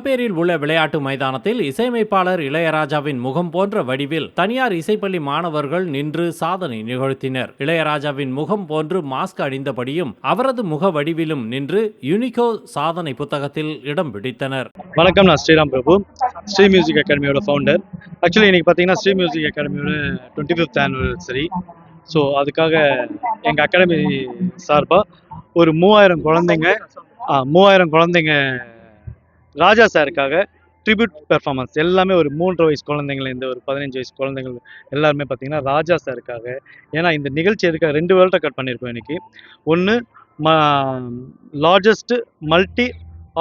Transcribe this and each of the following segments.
வால்பேரியில் உள்ள விளையாட்டு மைதானத்தில் இசையமைப்பாளர் இளையராஜாவின் முகம் போன்ற வடிவில் தனியார் இசைப்பள்ளி மாணவர்கள் நின்று சாதனை நிகழ்த்தினர். இளையராஜாவின் முகம் போன்று மாஸ்க் அணிந்தபடியும் அவரது முக வடிவிலும் நின்று யுனிகோ சாதனை புத்தகத்தில் இடம் பிடித்தனர். வணக்கம், நான் ஸ்ரீராம் பிரபு, ஸ்ரீ மியூசிக் அகாடமியோட ஃபவுண்டர். ஆக்சுவலி இன்னைக்கு பார்த்தீங்கன்னா ஸ்ரீ மியூசிக் அகாடமியோட 25th ஆனிவர்சரி. ஸோ அதுக்காக எங்கள் அகாடமி சார்பாக ஒரு 3000 குழந்தைங்க ராஜா சாருக்காக ட்ரிபியூட் பெர்ஃபார்மன்ஸ் எல்லாமே ஒரு 3 வயசு குழந்தைங்கலேருந்து ஒரு 15 வயசு குழந்தைங்கள் எல்லாருமே பார்த்தீங்கன்னா ராஜா சாருக்காக. ஏன்னா இந்த நிகழ்ச்சி எதுக்காக 2 வேர்ல்ட் ரெக்கார்ட் பண்ணியிருக்கோம் இன்னைக்கு. ஒன்று லார்ஜஸ்ட் மல்டி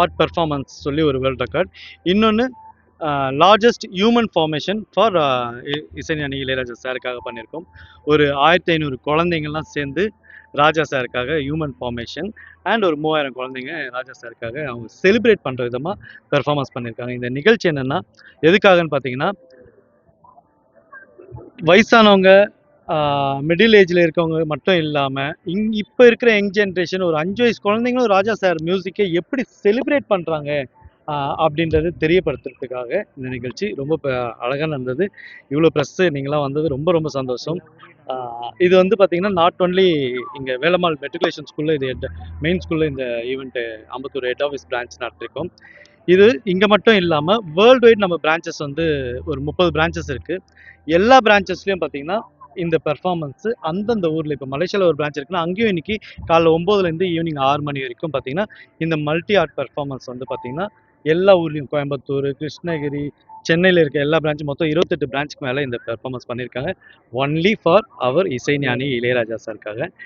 ஆர்ட் பெர்ஃபார்மன்ஸ் சொல்லி ஒரு வேர்ல்ட் ரெக்கார்ட், இன்னொன்று லார்ஜஸ்ட் ஹியூமன் ஃபார்மேஷன் ஃபார் இசைஞானி இளையராஜா சாருக்காக பண்ணியிருக்கோம். ஒரு 1500 குழந்தைங்கள்லாம் சேர்ந்து ராஜா சாருக்காக ஹியூமன் ஃபார்மேஷன் அண்ட் ஒரு 3000 குழந்தைங்க ராஜா சாருக்காக அவங்க செலிப்ரேட் பண்ணுற விதமாக பெர்ஃபார்மன்ஸ் பண்ணியிருக்காங்க. இந்த நிகழ்ச்சி என்னென்னா எதுக்காகன்னு பார்த்தீங்கன்னா, வயசானவங்க மிடில் ஏஜில் இருக்கவங்க மட்டும் இல்லாமல் இப்போ இருக்கிற யங் ஜென்ரேஷன் ஒரு 5 வயசு குழந்தைங்களும் ராஜா சார் மியூசிக்கை எப்படி செலிப்ரேட் பண்ணுறாங்க அப்படின்றது தெரியப்படுத்துறதுக்காக இந்த நிகழ்ச்சி ரொம்ப அழகாக நடந்தது. இவ்வளோ ப்ரெஸ்ஸு நீங்களாம் வந்தது ரொம்ப ரொம்ப சந்தோஷம். இது வந்து பார்த்திங்கன்னா நாட் ஒன்லி இங்கே வேலம்மாள் மெட்ரிகுலேஷன் ஸ்கூலில் இது மெயின் ஸ்கூலில் இந்த event Ambattur head office branch நடத்திருக்கோம். இது இங்கே மட்டும் இல்லாமல் வேர்ல்டு வைட் நம்ம பிரான்ச்சஸ் வந்து ஒரு 30 பிரான்ச்சஸ் இருக்குது. எல்லா பிரான்ச்சஸ்லேயும் பார்த்திங்கன்னா இந்த பெர்ஃபார்மன்ஸு அந்தந்த ஊரில், இப்போ மலேசியாவில் ஒரு பிரான்ச் இருக்குன்னா அங்கேயும் இன்றைக்கி காலைல 9லேருந்து ஈவினிங் 6 மணி வரைக்கும் பார்த்திங்கன்னா இந்த மல்டி ஆர்ட் பெர்ஃபார்மன்ஸ் வந்து பார்த்திங்கன்னா எல்லா ஊர்லேயும், கோயம்புத்தூர், கிருஷ்ணகிரி, சென்னையில் இருக்க எல்லா பிரான்ச்சும் மொத்தம் 28 பிரான்ச்சுக்கு மேலே இந்த பெர்ஃபார்மன்ஸ் பண்ணியிருக்காங்க. ஒன்லி ஃபார் அவர் இசைஞானி இளையராஜா சாருக்காக.